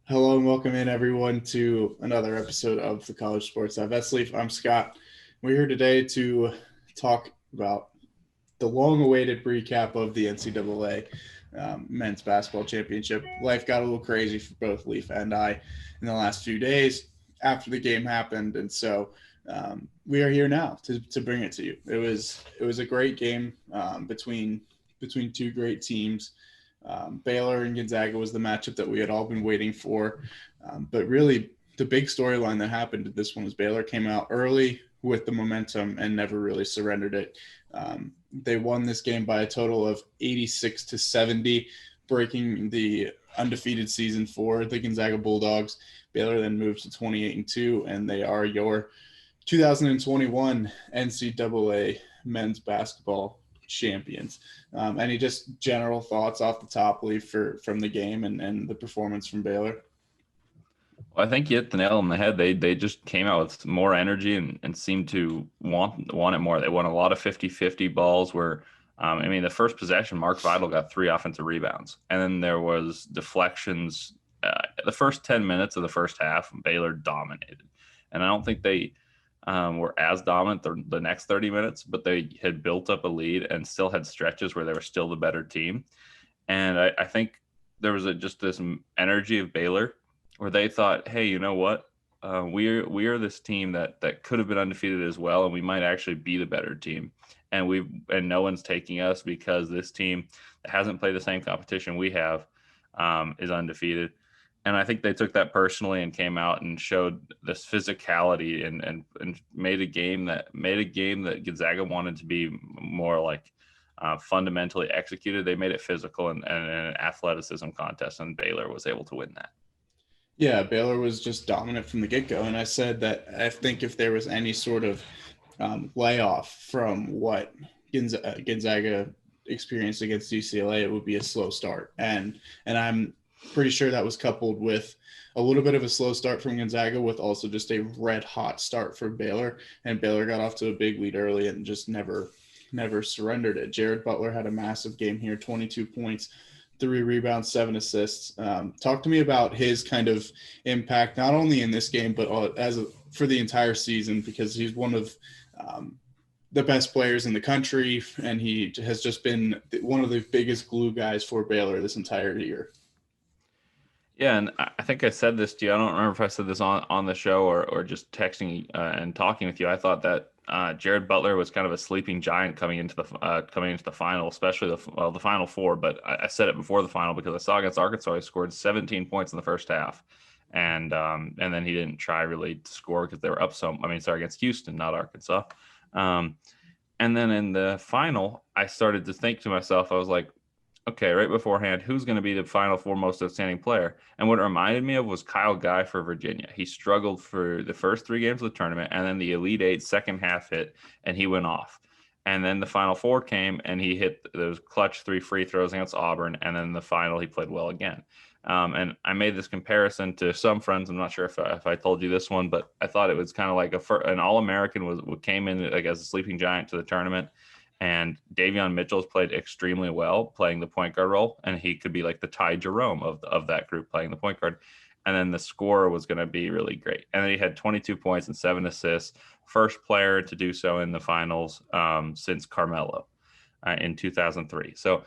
Hello and welcome in everyone to another episode of the College Sports Hive. That's Leif. I'm Scott. We're here today to talk about the long-awaited recap of the NCAA men's basketball championship. Life got a little crazy for both Leif and I in the last few days after the game happened, and so we are here now to bring it to you. It was a great game between two great teams. Baylor and Gonzaga was the matchup that we had all been waiting for. But really, the big storyline that happened to this one was Baylor came out early with the momentum and never really surrendered it. They won this game by a total of 86-70, breaking the undefeated season for the Gonzaga Bulldogs. Baylor then moves to 28-2, and they are your 2021 NCAA men's basketball champions. Any just general thoughts off the top, Lee, from the game and the performance from Baylor? Well, I think you hit the nail on the head. They just came out with more energy and seemed to want it more. They won a lot of 50-50 balls where, the first possession, Mark Vidal got 3 offensive rebounds. And then there was deflections. The first 10 minutes of the first half, Baylor dominated. And I don't think they were as dominant the next 30 minutes, but they had built up a lead and still had stretches where they were still the better team. And I think there was just this energy of Baylor where they thought, hey, you know what? We are this team that could have been undefeated as well, and we might actually be the better team. And no one's taking us because this team that hasn't played the same competition we have is undefeated. And I think they took that personally and came out and showed this physicality and made a game that Gonzaga wanted to be more like fundamentally executed. They made it physical and an athleticism contest, and Baylor was able to win that. Yeah, Baylor was just dominant from the get-go. And I said that I think if there was any sort of layoff from what Gonzaga experienced against UCLA, it would be a slow start. And I'm pretty sure that was coupled with a little bit of a slow start from Gonzaga with also just a red hot start for Baylor. And Baylor got off to a big lead early and just never surrendered it. Jared Butler had a massive game here, 22 points, 3 rebounds, 7 assists. Talk to me about his kind of impact, not only in this game, but for the entire season, because he's one of the best players in the country, and he has just been one of the biggest glue guys for Baylor this entire year. Yeah, and I think I said this to you. I don't remember if I said this on the show or just texting and talking with you. I thought that Jared Butler was kind of a sleeping giant coming into the final, especially the Final Four. But I said it before the final because I saw against Arkansas he scored 17 points in the first half, and then he didn't try really to score because they were up against Houston, not Arkansas. And then in the final, I started to think to myself, I was like, okay, right beforehand, who's going to be the Final Four most outstanding player? And what it reminded me of was Kyle Guy for Virginia. He struggled for the first 3 games of the tournament, and then the Elite Eight second half hit, and he went off. And then the Final Four came, and he hit those clutch 3 free throws against Auburn, and then the final he played well again. And I made this comparison to some friends. I'm not sure if I told you this one, but I thought it was kind of like an All-American came in like as a sleeping giant to the tournament. And Davion Mitchell's played extremely well playing the point guard role, and he could be like the Ty Jerome of that group playing the point guard. And then the scorer was going to be really great. And then he had 22 points and 7 assists, first player to do so in the finals since Carmelo in 2003. So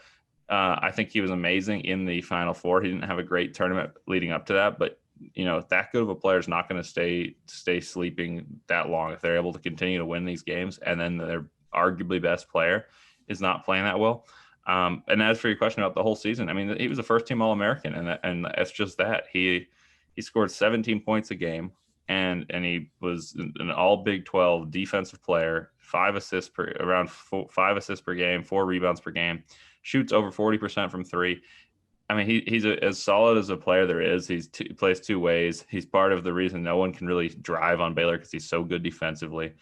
I think he was amazing in the Final Four. He didn't have a great tournament leading up to that, but that good of a player is not going to stay sleeping that long if they're able to continue to win these games, and then they're arguably best player is not playing that well. And as for your question about the whole season, he was a first team All-American, and that's just that. He scored 17 points a game, and he was an all Big 12 defensive player, 5 assists per game, 4 rebounds per game, shoots over 40% from 3. He's as solid as a player there is. He plays 2 ways. He's part of the reason no one can really drive on Baylor because he's so good defensively.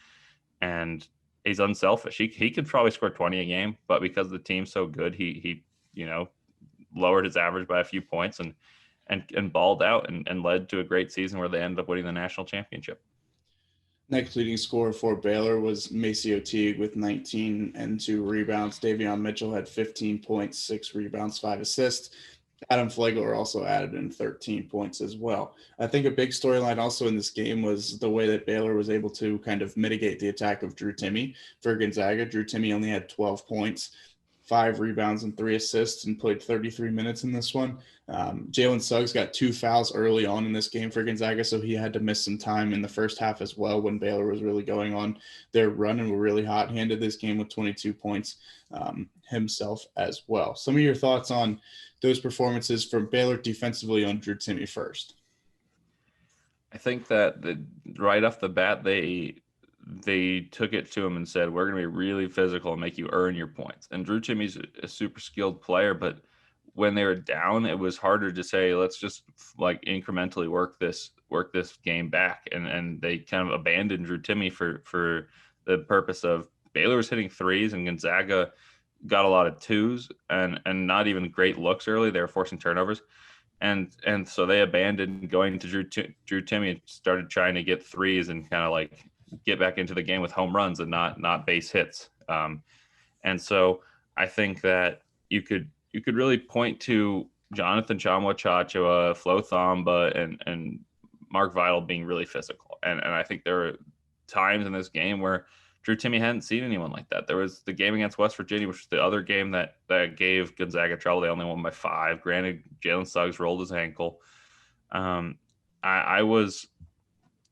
And he's unselfish. He could probably score 20 a game, but because the team's so good, he lowered his average by a few points and balled out and led to a great season where they ended up winning the national championship. Next leading scorer for Baylor was Maceo Teague with 19 and 2 rebounds. Davion Mitchell had 15 points, 6 rebounds, 5 assists. Adam Flagler also added in 13 points as well. I think a big storyline also in this game was the way that Baylor was able to kind of mitigate the attack of Drew Timme for Gonzaga. Drew Timme only had 12 points, 5 rebounds, and 3 assists, and played 33 minutes in this one. Jalen Suggs got 2 fouls early on in this game for Gonzaga, so he had to miss some time in the first half as well when Baylor was really going on their run and were really hot. He ended this game with 22 points himself as well. Some of your thoughts on those performances from Baylor defensively on Drew Timme first? I think that right off the bat, they took it to him and said, we're going to be really physical and make you earn your points. And Drew Timme's a super skilled player, but when they were down, it was harder to say, let's just like incrementally work this game back. And they kind of abandoned Drew Timme for the purpose of Baylor was hitting threes and Gonzaga got a lot of twos and not even great looks early. They were forcing turnovers. And so they abandoned going to Drew Timme and started trying to get threes and kind of like get back into the game with home runs and not base hits. And so I think that you could really point to Jonathan Tchamwa-Tchatchoua, Flo Thamba, and Mark Vidal being really physical. And I think there were times in this game where Drew Timme hadn't seen anyone like that. There was the game against West Virginia, which was the other game that gave Gonzaga trouble. They only won by 5. Granted, Jalen Suggs rolled his ankle. I was,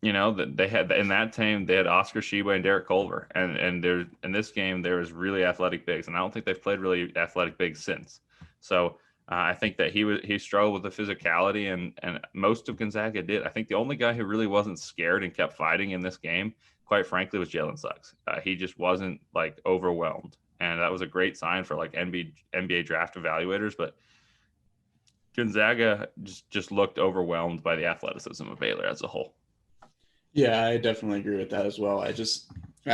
that they had in that team they had Oscar Sheba and Derek Culver, and there in this game there was really athletic bigs, and I don't think they've played really athletic bigs since. So I think that he struggled with the physicality, and most of Gonzaga did. I think the only guy who really wasn't scared and kept fighting in this game, quite frankly, was Jalen Suggs. He just wasn't like overwhelmed, and that was a great sign for like NBA draft evaluators. But Gonzaga just looked overwhelmed by the athleticism of Baylor as a whole. Yeah, I definitely agree with that as well. I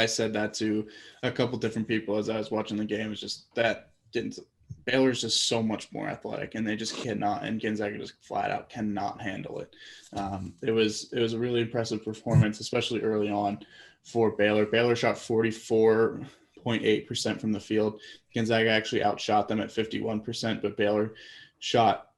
said that to a couple different people as I was watching the game. It's just that Baylor's just so much more athletic, and they just cannot, and Gonzaga just flat out cannot handle it. It was a really impressive performance, especially early on for Baylor. Baylor shot 44.8% from the field. Gonzaga actually outshot them at 51%, but Baylor shot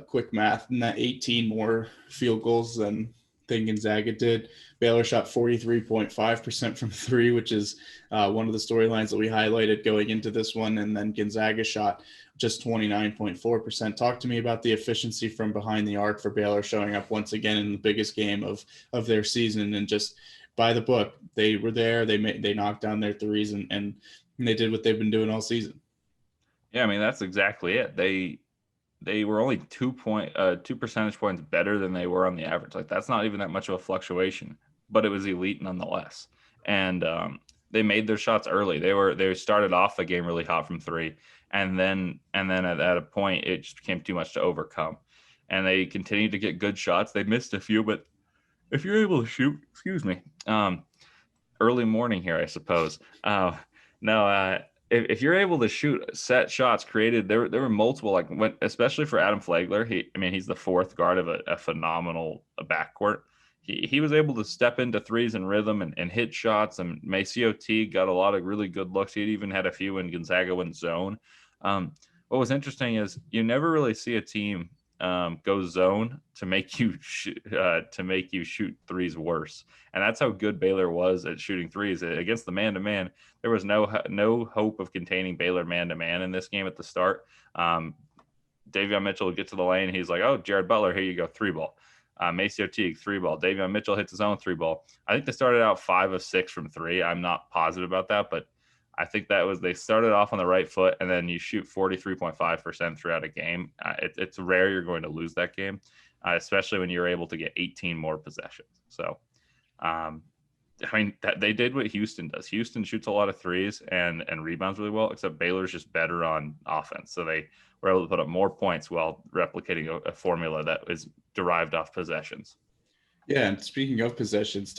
quick math and that 18 more field goals than Gonzaga did. Baylor shot 43.5% from 3, which is one of the storylines that we highlighted going into this one. And then Gonzaga shot just 29.4%. Talk to me about the efficiency from behind the arc for Baylor showing up once again in the biggest game of their season, and just by the book. They were there. They knocked down their threes and they did what they've been doing all season. Yeah, I mean, that's exactly it. They were only 2 percentage points better than they were on the average. Like, that's not even that much of a fluctuation, but it was elite nonetheless. And they made their shots early. They started off the game really hot from 3, and then at a point it just became too much to overcome. And they continued to get good shots. They missed a few, but if you're able to shoot, early morning here, I suppose. If you're able to shoot set shots created, there were multiple, especially for Adam Flagler. He's the fourth guard of a phenomenal backcourt. He was able to step into threes in rhythm and hit shots. And Maceo Teague got a lot of really good looks. He even had a few when Gonzaga went zone. What was interesting is you never really see a team go zone to make you shoot threes worse, and that's how good Baylor was at shooting threes against the man-to-man. There was no hope of containing Baylor man-to-man in this game at the start. Davion Mitchell would get to the lane. He's like, "Oh, Jared Butler, here you go, 3-ball." Maceo Teague, 3-ball. Davion Mitchell hits his own 3-ball. I think they started out 5 of 6 from 3. I'm not positive about that, but I think they started off on the right foot, and then you shoot 43.5% throughout a game. It's rare you're going to lose that game, especially when you're able to get 18 more possessions. So, they did what Houston does. Houston shoots a lot of threes and rebounds really well, except Baylor's just better on offense. So they were able to put up more points while replicating a formula that is derived off possessions. Yeah, and speaking of possessions,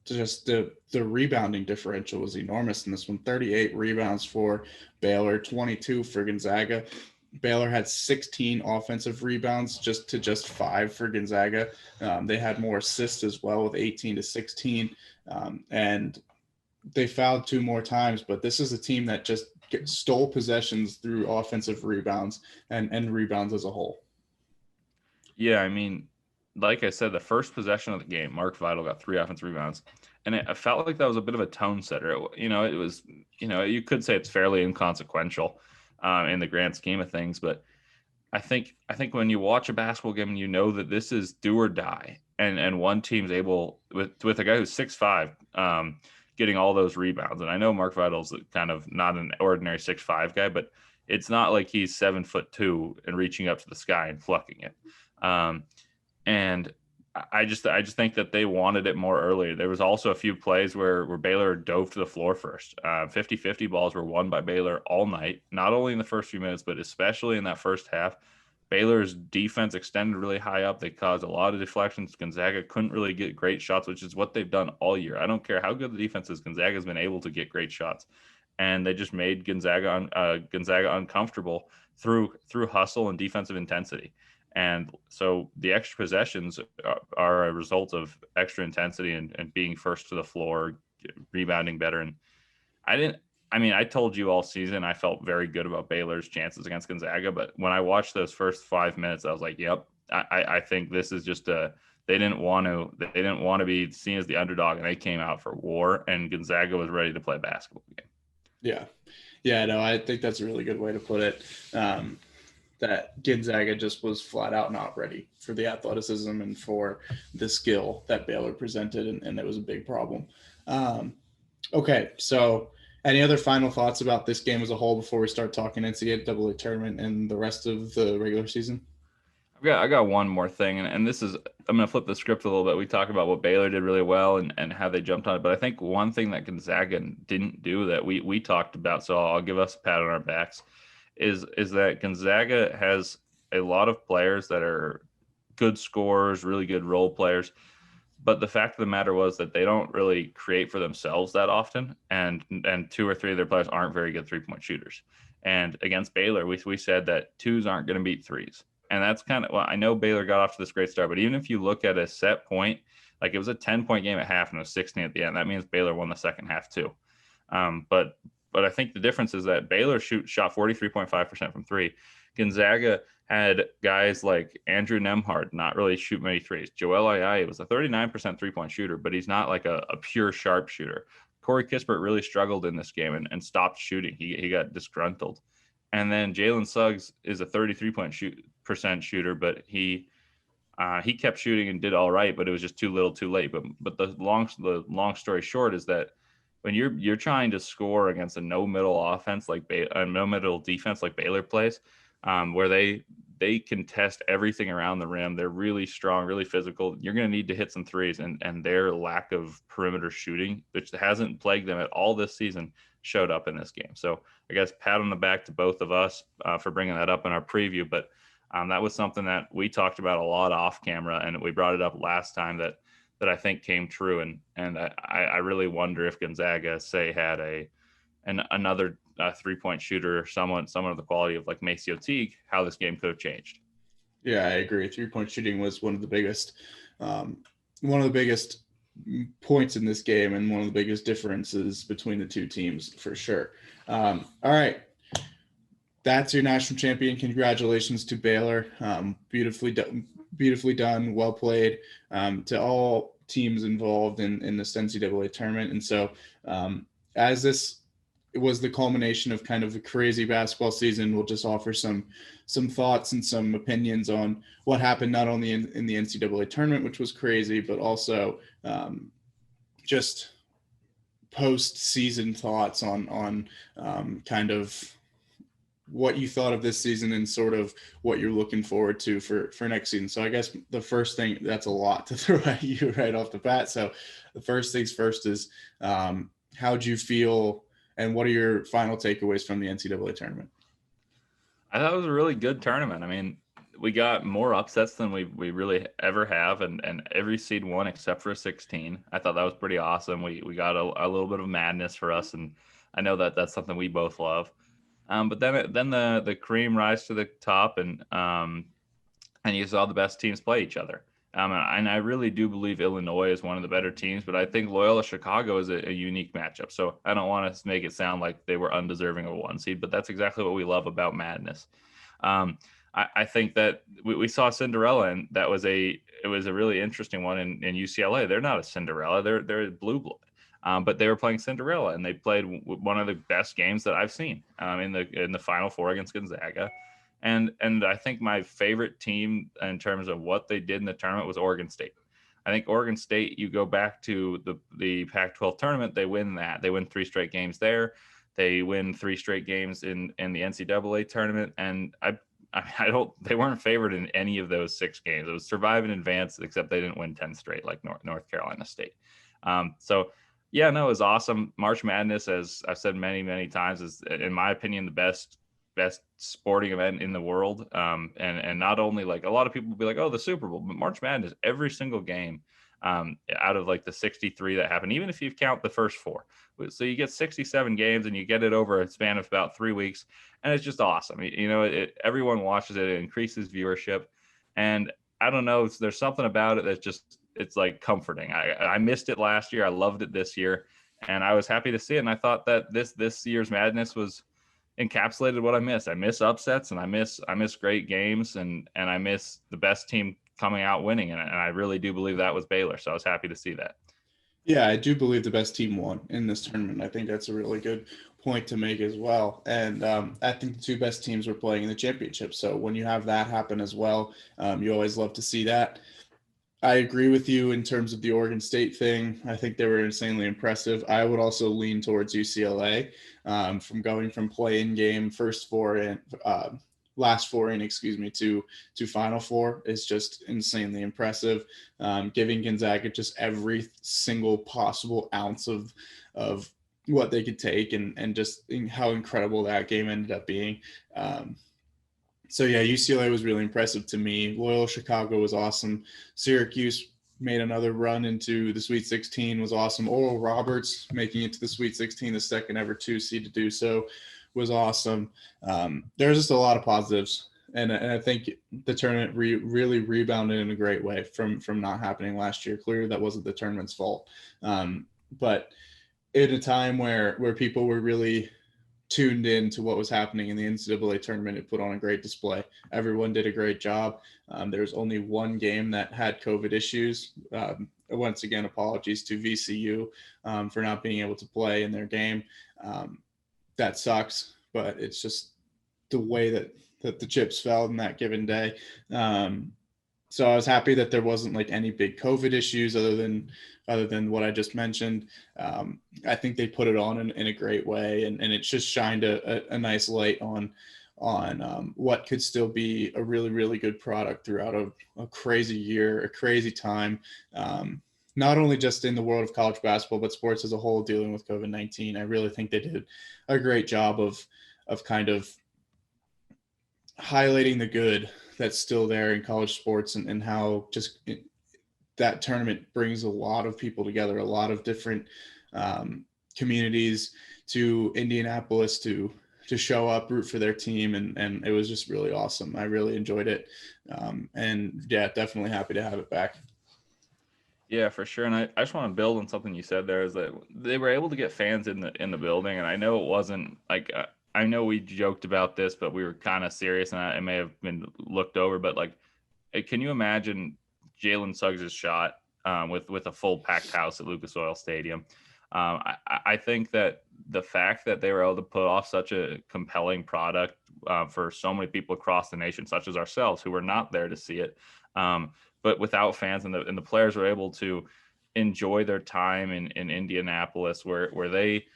just the rebounding differential was enormous in this one. 38 rebounds for Baylor, 22 for Gonzaga. Baylor had 16 offensive rebounds just 5 for Gonzaga. They had more assists as well with 18 to 16. And they fouled 2 more times, but this is a team that just stole possessions through offensive rebounds and rebounds as a whole. Yeah, I mean, like I said, the first possession of the game, Mark Vital got 3 offensive rebounds, and I felt like that was a bit of a tone setter. It was, you could say it's fairly inconsequential in the grand scheme of things, but I think when you watch a basketball game and you know that this is do or die, and one team's able with a guy who's 6'5", getting all those rebounds, and I know Mark Vital's kind of not an ordinary 6'5" guy, but it's not like he's 7'2" and reaching up to the sky and plucking it. And I just think that they wanted it more earlier. There was also a few plays where Baylor dove to the floor first. 50-50 balls were won by Baylor all night, not only in the first few minutes, but especially in that first half. Baylor's defense extended really high up. They caused a lot of deflections. Gonzaga couldn't really get great shots, which is what they've done all year. I don't care how good the defense is. Gonzaga's been able to get great shots, and they just made Gonzaga uncomfortable through hustle and defensive intensity. And so the extra possessions are a result of extra intensity and being first to the floor, rebounding better. And I told you all season I felt very good about Baylor's chances against Gonzaga, but when I watched those first 5 minutes, I was like, yep, I think this is just they didn't want to be seen as the underdog, and they came out for war, and Gonzaga was ready to play a basketball game. Yeah, no, I think that's a really good way to put it. That Gonzaga just was flat out not ready for the athleticism and for the skill that Baylor presented, and it was a big problem. Okay, so any other final thoughts about this game as a whole before we start talking NCAA tournament and the rest of the regular season? I got one more thing, and this is, I'm going to flip the script a little bit. We talked about what Baylor did really well and how they jumped on it, but I think one thing that Gonzaga didn't do that we talked about, so I'll give us a pat on our backs, is that Gonzaga has a lot of players that are good scorers, really good role players, but the fact of the matter was that they don't really create for themselves that often, and 2 or 3 of their players aren't very good three-point shooters. And against Baylor, we said that 2s aren't going to beat 3s. And that's kind of, well, I know Baylor got off to this great start, but even if you look at a set point, like it was a 10-point game at half and it was 16 at the end, that means Baylor won the second half too. But I think the difference is that Baylor shot 43.5% from 3. Gonzaga had guys like Andrew Nembhard not really shoot many 3s. Joel Ayayi was a 39% three-point shooter, but he's not like a pure sharp shooter. Corey Kispert really struggled in this game and stopped shooting. He got disgruntled. And then Jalen Suggs is a 33% shooter, but he kept shooting and did all right, but it was just too little, too late. But the long story short is that when you're trying to score against a no middle offense like a no middle defense like Baylor plays, where they contest everything around the rim, they're really strong, really physical. You're going to need to hit some 3s, and their lack of perimeter shooting, which hasn't plagued them at all this season, showed up in this game. So I guess pat on the back to both of us for bringing that up in our preview. But that was something that we talked about a lot off camera, and we brought it up last time that I think came true. And I really wonder if Gonzaga, say, had another 3-point shooter or someone of the quality of like Maceo Teague, how this game could have changed. Yeah, I agree. 3-point shooting was one of the biggest points in this game and one of the biggest differences between the two teams for sure. All right. That's your national champion. Congratulations to Baylor. Beautifully done. Well played to all teams involved in this NCAA tournament. And so as this was the culmination of kind of the crazy basketball season, we'll just offer some thoughts and some opinions on what happened not only in the NCAA tournament, which was crazy, but also just post-season thoughts on kind of what you thought of this season and sort of what you're looking forward to for next season. So I guess the first thing, that's a lot to throw at you right off the bat. So the first things first is how'd you feel and what are your final takeaways from the NCAA tournament? I thought it was a really good tournament. I mean, we got more upsets than we really ever have, and every seed won except for a 16. I thought that was pretty awesome. We got a little bit of madness for us, and I know that that's something we both love. But then the cream rise to the top, and you saw the best teams play each other. And I really do believe Illinois is one of the better teams, but I think Loyola Chicago is a unique matchup. So I don't want to make it sound like they were undeserving of a 1 seed, but that's exactly what we love about madness. I think that we saw Cinderella, and it was a really interesting one in UCLA. They're not a Cinderella; they're a blue blood. But they were playing Cinderella, and they played one of the best games that I've seen in the Final Four against Gonzaga. And I think my favorite team in terms of what they did in the tournament was Oregon State. I think Oregon State, you go back to the Pac-12 tournament, they win that. They win 3 straight games there. They win 3 straight games in the NCAA tournament. And they weren't favored in any of those 6 games. It was survive and advance, except they didn't win 10 straight like North Carolina State. So yeah, no, it was awesome. March Madness, as I've said many, many times, is, in my opinion, the best sporting event in the world. And not only, like, a lot of people will be like, oh, the Super Bowl, but March Madness, every single game out of like the 63 that happened, even if you count the first 4. So you get 67 games and you get it over a span of about 3 weeks. And it's just awesome. Everyone watches it. It increases viewership. And I don't know, there's something about it that's just, it's like comforting. I missed it last year. I loved it this year. And I was happy to see it. And I thought that this year's Madness was encapsulated what I miss. I miss upsets, and I miss great games, and I miss the best team coming out winning. And I really do believe that was Baylor. So I was happy to see that. Yeah, I do believe the best team won in this tournament. I think that's a really good point to make as well. And I think the 2 best teams were playing in the championship. So when you have that happen as well, you always love to see that. I agree with you in terms of the Oregon State thing. I think they were insanely impressive. I would also lean towards UCLA from going from play-in game last 4 in, to Final Four is just insanely impressive. Giving Gonzaga just every single possible ounce of what they could take, and just how incredible that game ended up being. So yeah, UCLA was really impressive to me. Loyola Chicago was awesome. Syracuse made another run into the Sweet 16, was awesome. Oral Roberts making it to the Sweet 16, the second ever 2 seed to do so, was awesome. There's just a lot of positives, and I think the tournament really rebounded in a great way from not happening last year. Clearly, that wasn't the tournament's fault, but in a time where people were really tuned in to what was happening in the NCAA tournament, it put on a great display. Everyone did a great job. There's only 1 game that had COVID issues. Once again, apologies to VCU for not being able to play in their game. That sucks, but it's just the way that the chips fell in that given day. So I was happy that there wasn't like any big COVID issues other than what I just mentioned. I think they put it on in a great way, and it just shined a nice light on what could still be a really, really good product throughout a crazy year, a crazy time. Not only just in the world of college basketball, but sports as a whole dealing with COVID-19. I really think they did a great job of kind of highlighting the good that's still there in college sports, and how just that tournament brings a lot of people together, a lot of different communities to Indianapolis to show up, root for their team. And it was just really awesome. I really enjoyed it. And yeah, definitely happy to have it back. Yeah, for sure. And I just want to build on something you said there, is that they were able to get fans in the building. And I know it wasn't like, I know we joked about this, but we were kind of serious, and it may have been looked over, but like, can you imagine Jalen Suggs' shot with a full packed house at Lucas Oil Stadium? I think that the fact that they were able to put off such a compelling product for so many people across the nation, such as ourselves, who were not there to see it, but without fans, and the players were able to enjoy their time in Indianapolis, where they,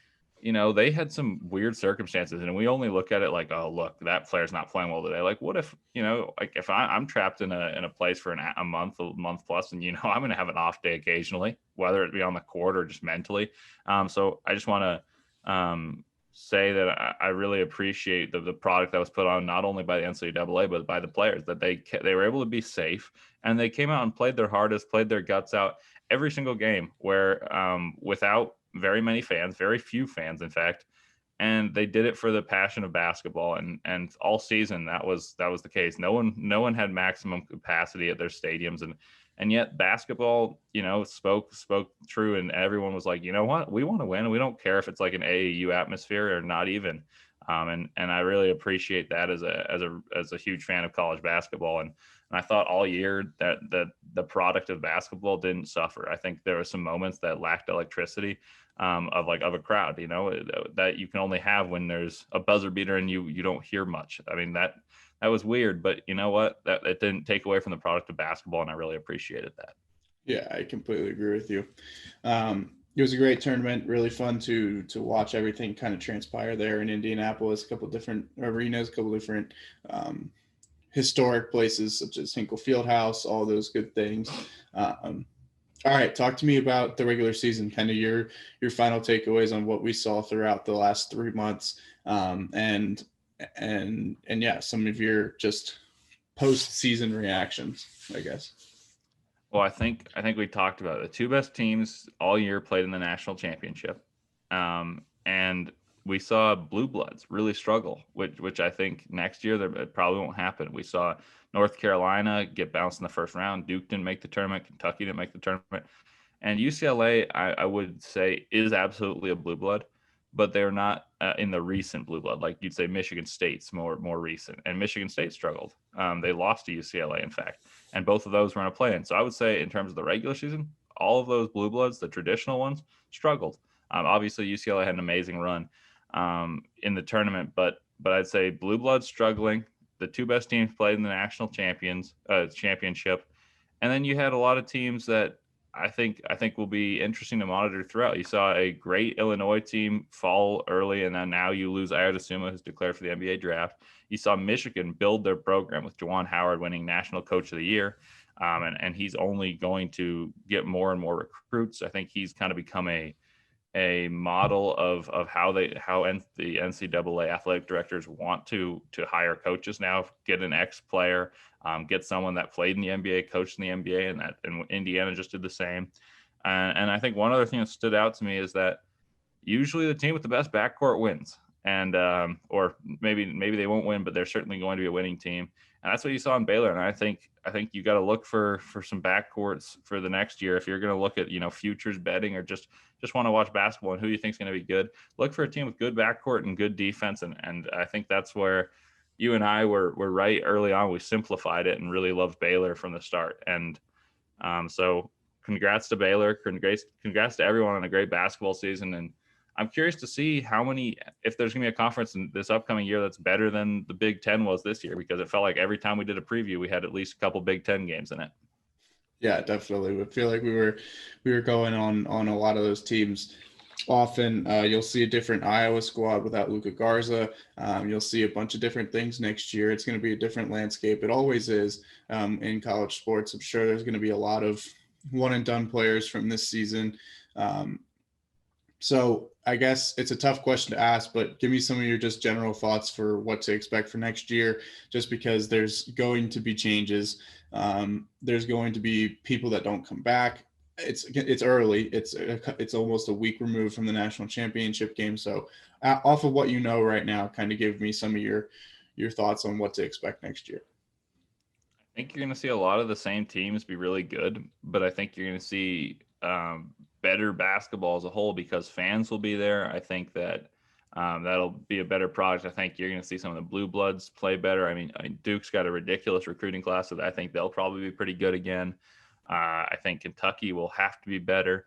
they had some weird circumstances, and we only look at it like, oh, look, that player's not playing well today. Like, what if, like if I'm trapped in a place for a month plus, and I'm going to have an off day occasionally, whether it be on the court or just mentally. So I just want to say that I really appreciate the product that was put on, not only by the NCAA, but by the players, that they were able to be safe, and they came out and played their hardest, played their guts out every single game, where without very many fans, very few fans, in fact, and they did it for the passion of basketball. And all season that was the case. No one had maximum capacity at their stadiums, and yet basketball, spoke true, and everyone was like, you know what, we want to win. We don't care if it's like an AAU atmosphere or not even. And I really appreciate that as a huge fan of college basketball. And I thought all year that the product of basketball didn't suffer. I think there were some moments that lacked electricity, of a crowd, that you can only have when there's a buzzer beater and you don't hear much. I mean, that was weird, but you know what? That it didn't take away from the product of basketball, and I really appreciated that. Yeah, I completely agree with you. It was a great tournament, really fun to watch everything kind of transpire there in Indianapolis. A couple different arenas, a couple different historic places such as Hinkle Fieldhouse, all those good things. All right, talk to me about the regular season, kind of your final takeaways on what we saw throughout the last 3 months, and yeah, some of your just post-season reactions, I guess. Well, I think we talked about it. The two best teams all year played in the national championship, and we saw Blue Bloods really struggle, which I think next year it probably won't happen. We saw North Carolina get bounced in the first round. Duke didn't make the tournament. Kentucky didn't make the tournament. And UCLA, I would say, is absolutely a blue blood, but they're not in the recent blue blood. Like you'd say Michigan State's more recent. And Michigan State struggled. They lost to UCLA, in fact. And both of those were in a play-in. So I would say in terms of the regular season, all of those blue bloods, the traditional ones, struggled. Obviously, UCLA had an amazing run in the tournament, but I'd say blue bloods struggling. The two best teams played in the national championship, and then you had a lot of teams that I think will be interesting to monitor throughout. You saw a great Illinois team fall early, and then now you lose Aya DeSuma, who's declared for the NBA draft. You saw Michigan build their program with Juwan Howard winning National Coach of the Year, and he's only going to get more and more recruits. I think he's kind of become a model of how the NCAA athletic directors want to hire coaches now. Get an ex-player, get someone that played in the NBA, coached in the NBA, and Indiana just did the same. And I think one other thing that stood out to me is that usually the team with the best backcourt wins, and or maybe they won't win, but they're certainly going to be a winning team. And that's what you saw in Baylor. And I think you got to look for some backcourts for the next year. If you're going to look at, futures betting or just want to watch basketball and who you think is going to be good, look for a team with good backcourt and good defense. And I think that's where you and I were right early on. We simplified it and really loved Baylor from the start. And so congrats to Baylor. Congrats to everyone on a great basketball season. And I'm curious to see if there's going to be a conference in this upcoming year that's better than the Big Ten was this year, because it felt like every time we did a preview, we had at least a couple Big Ten games in it. Yeah, definitely. I feel like we were going on a lot of those teams. Often you'll see a different Iowa squad without Luka Garza. You'll see a bunch of different things next year. It's going to be a different landscape. It always is in college sports. I'm sure there's going to be a lot of one-and-done players from this season. So I guess it's a tough question to ask, but give me some of your just general thoughts for what to expect for next year, just because there's going to be changes. There's going to be people that don't come back. It's early. It's almost a week removed from the national championship game. So off of what you know right now, kind of give me some of your thoughts on what to expect next year. I think you're going to see a lot of the same teams be really good, but I think you're going to see better basketball as a whole because fans will be there. I think that that'll be a better product. I think you're going to see some of the blue bloods play better. I mean, Duke's got a ridiculous recruiting class, so I think they'll probably be pretty good again. I think Kentucky will have to be better.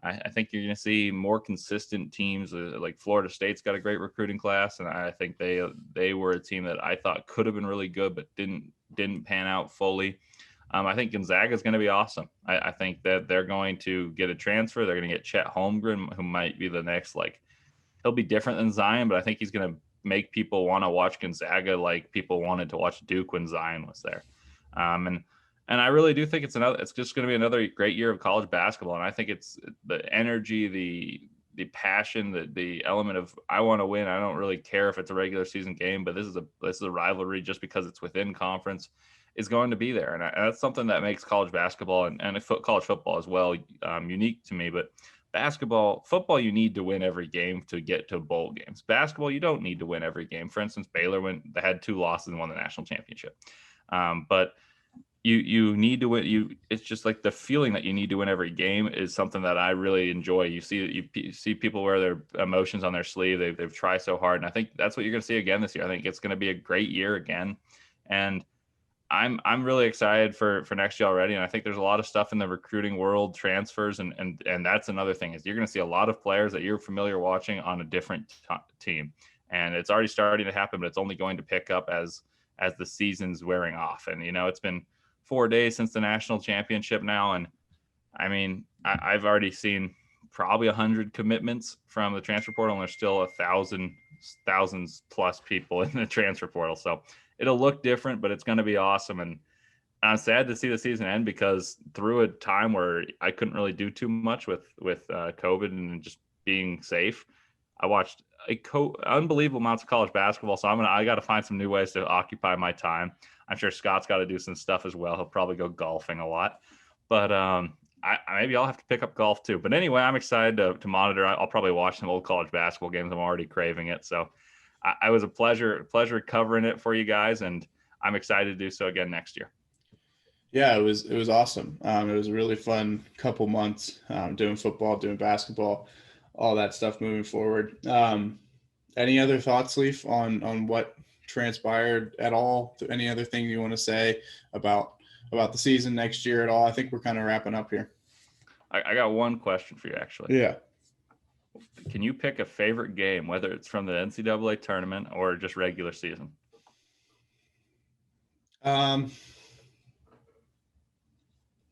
I think you're going to see more consistent teams. Like Florida State's got a great recruiting class, and I think they were a team that I thought could have been really good, but didn't pan out fully. I think Gonzaga is going to be awesome. I think that they're going to get a transfer. They're going to get Chet Holmgren, who might be the next, he'll be different than Zion, but I think he's going to make people want to watch Gonzaga like people wanted to watch Duke when Zion was there. And I really do think it's just going to be another great year of college basketball. And I think it's the energy, the passion, the element of I want to win. I don't really care if it's a regular season game, but this is a rivalry just because it's within conference is going to be there. And that's something that makes college basketball and college football as well unique to me. But Football, you need to win every game to get to bowl games. Basketball, you don't need to win every game. For instance, Baylor they had 2 losses and won the national championship. But you need to win. It's just like the feeling that you need to win every game is something that I really enjoy. You see people wear their emotions on their sleeve. They've tried so hard, and I think that's what you're going to see again this year. I think it's going to be a great year again, and I'm really excited for next year already. And I think there's a lot of stuff in the recruiting world, transfers, and that's another thing is you're going to see a lot of players that you're familiar watching on a different team, and it's already starting to happen, but it's only going to pick up as the season's wearing off. And it's been 4 days since the national championship now, and I mean I've already seen probably 100 commitments from the transfer portal, and there's still thousands plus people in the transfer portal. So it'll look different, but it's going to be awesome. And I'm sad to see the season end because through a time where I couldn't really do too much with COVID and just being safe, I watched unbelievable amounts of college basketball. So I got to find some new ways to occupy my time. I'm sure Scott's got to do some stuff as well. He'll probably go golfing a lot, but maybe I'll have to pick up golf too. But anyway, I'm excited to monitor. I'll probably watch some old college basketball games. I'm already craving it. So I was a pleasure covering it for you guys, and I'm excited to do so again next year. Yeah, it was awesome. It was a really fun couple months doing football, doing basketball, all that stuff moving forward. Any other thoughts, Leif, on what transpired at all? Any other thing you want to say about the season next year at all? I think we're kind of wrapping up here. I got one question for you, actually. Yeah. Can you pick a favorite game, whether it's from the NCAA tournament or just regular season? That's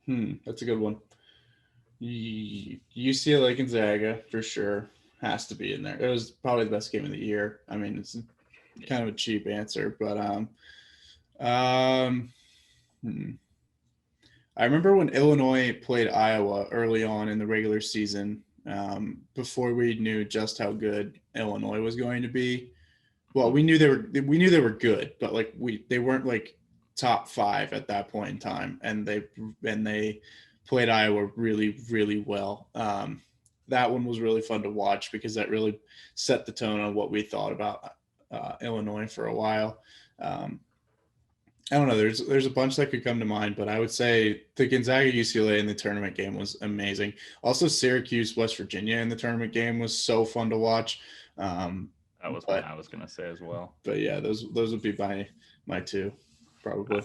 a good one. UCLA Gonzaga for sure has to be in there. It was probably the best game of the year. I mean, it's kind of a cheap answer, but I remember when Illinois played Iowa early on in the regular season, before we knew just how good Illinois was going to be. Well, we knew they were good, but like they weren't like top 5 at that point in time, and they played Iowa really, really well. That one was really fun to watch because that really set the tone on what we thought about Illinois for a while. I don't know. There's a bunch that could come to mind, but I would say the Gonzaga UCLA in the tournament game was amazing. Also, Syracuse West Virginia in the tournament game was so fun to watch. That was what I was going to say as well. But yeah, those would be my 2, probably.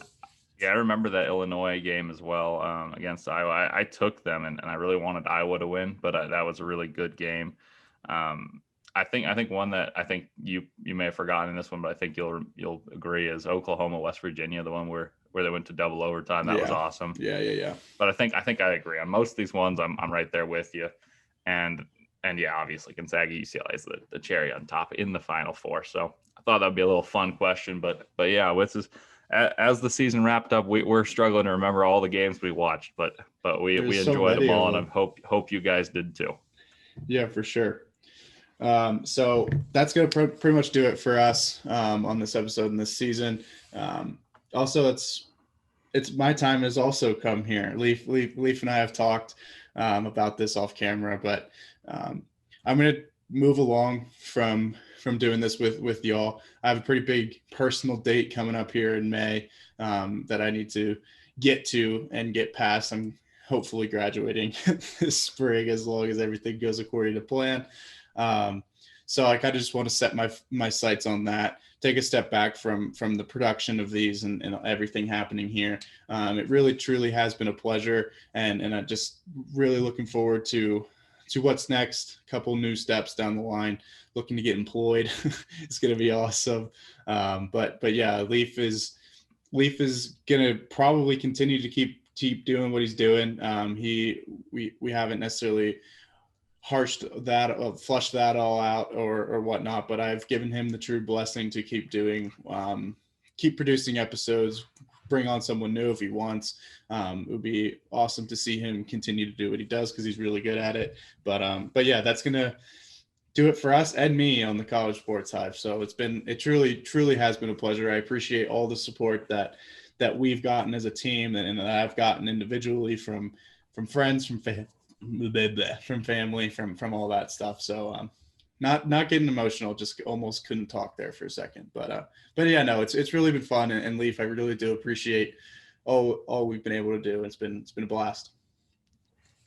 Yeah, I remember that Illinois game as well against Iowa. I took them, and I really wanted Iowa to win, but that was a really good game. I think one that I think you may have forgotten in this one, but I think you'll agree is Oklahoma West Virginia, the one where they went to double overtime. That was awesome. Yeah. But I think I agree on most of these ones. I'm right there with you, and yeah, obviously Gonzaga UCLA is the cherry on top in the Final Four. So I thought that'd be a little fun question, but yeah, as the season wrapped up, we're struggling to remember all the games we watched, but we enjoyed them all, and I hope you guys did too. Yeah, for sure. So that's going to pretty much do it for us on this episode in this season. Also, it's my time has also come here. Leif and I have talked about this off camera, but I'm going to move along from doing this with y'all. I have a pretty big personal date coming up here in May that I need to get to and get past. I'm hopefully graduating this spring as long as everything goes according to plan. So I kind of just want to set my sights on that, take a step back from the production of these and everything happening here. It really, truly has been a pleasure. And I'm just really looking forward to what's next. A couple new steps down the line, looking to get employed. It's going to be awesome. But yeah, Leif is going to probably continue to keep doing what he's doing. We haven't necessarily flushed that all out or whatnot, but I've given him the true blessing to keep producing episodes, bring on someone new if he wants. It would be awesome to see him continue to do what he does because he's really good at it. But yeah, that's gonna do it for us and me on the College Sports Hive. So it truly has been a pleasure. I appreciate all the support that we've gotten as a team and that I've gotten individually from friends, from family, from all that stuff. So not getting emotional, just almost couldn't talk there for a second. But yeah, no, it's really been fun. And Leif, I really do appreciate all we've been able to do. It's been a blast.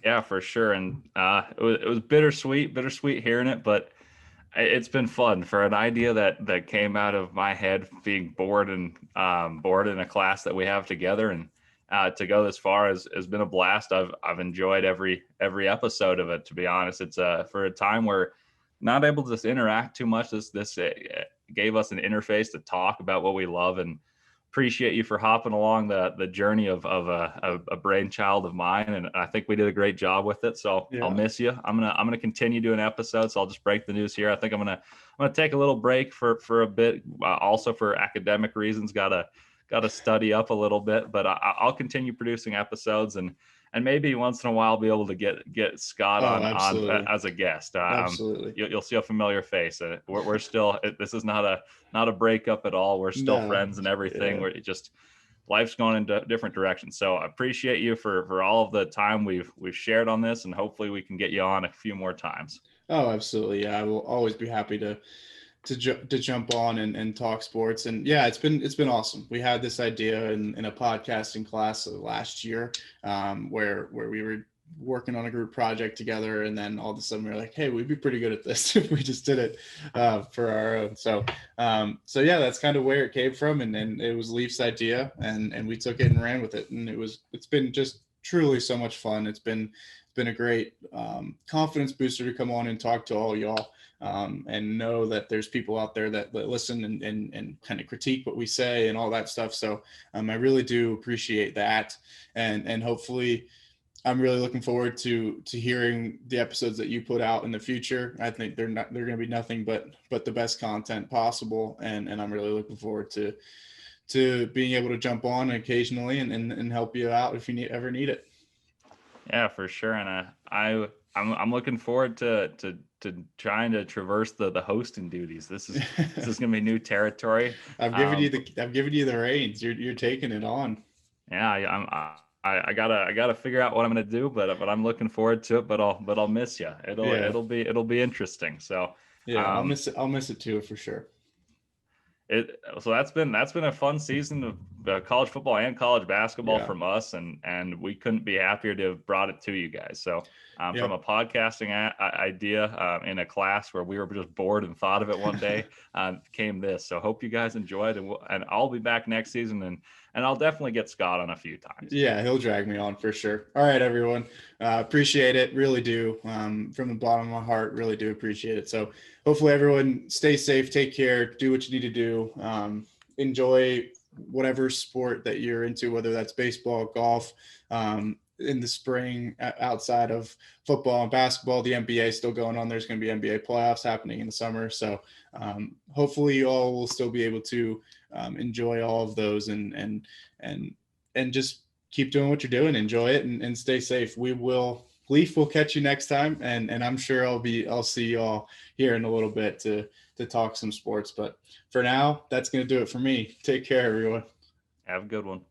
Yeah, for sure. And it was bittersweet hearing it, but it's been fun for an idea that came out of my head, being bored and bored in a class that we have together, and to go this far has been a blast. I've enjoyed every episode of it. To be honest, it's for a time where not able to just interact too much. This gave us an interface to talk about what we love, and appreciate you for hopping along the journey of a brainchild of mine, and I think we did a great job with it. So Yeah. I'll miss you. I'm gonna continue doing episodes. So I'll just break the news here. I think I'm gonna take a little break for a bit, also for academic reasons. Gotta study up a little bit, but I'll continue producing episodes, and maybe once in a while be able to get Scott on as a guest. Absolutely. You'll see a familiar face. We're still, this is not a breakup at all. We're still friends and everything. We're just, life's going in different directions. So I appreciate you for all of the time we've shared on this, and hopefully we can get you on a few more times. Oh, absolutely. Yeah, I will always be happy to jump on and talk sports. And yeah, it's been awesome. We had this idea in a podcasting class last year, where we were working on a group project together, and then all of a sudden we were like, hey, we'd be pretty good at this if we just did it for our own. So yeah, that's kind of where it came from, and it was Leif's idea, and we took it and ran with it, and it's been just truly so much fun. It's been a great confidence booster to come on and talk to all y'all. And know that there's people out there that listen and kind of critique what we say and all that stuff. So I really do appreciate that. And hopefully I'm really looking forward to hearing the episodes that you put out in the future. I think they're going to be nothing but the best content possible. And I'm really looking forward to being able to jump on occasionally and help you out if you ever need it. Yeah, for sure. And I'm looking forward to trying to traverse the hosting duties. This is going to be new territory. I've given you the reins. You're taking it on. Yeah, I gotta figure out what I'm going to do, but I'm looking forward to it. But I'll miss you. It'll be interesting. So yeah, I'll miss it too for sure. So that's been a fun season of college football and college basketball from us, and we couldn't be happier to have brought it to you guys. So from a podcasting idea in a class where we were just bored and thought of it one day, came this. So hope you guys enjoyed, and I'll be back next season, and I'll definitely get Scott on a few times. Yeah, he'll drag me on for sure. All right, everyone. Appreciate it. Really do. From the bottom of my heart, really do appreciate it. So hopefully everyone stay safe, take care, do what you need to do. Enjoy whatever sport that you're into, whether that's baseball, golf, in the spring outside of football and basketball. The NBA is still going on. There's going to be NBA playoffs happening in the summer. So hopefully you all will still be able to enjoy all of those and just keep doing what you're doing, enjoy it, and stay safe. Leif will catch you next time, and I'm sure I'll see you all here in a little bit to talk some sports. But for now, that's going to do it for me. Take care, everyone. Have a good one.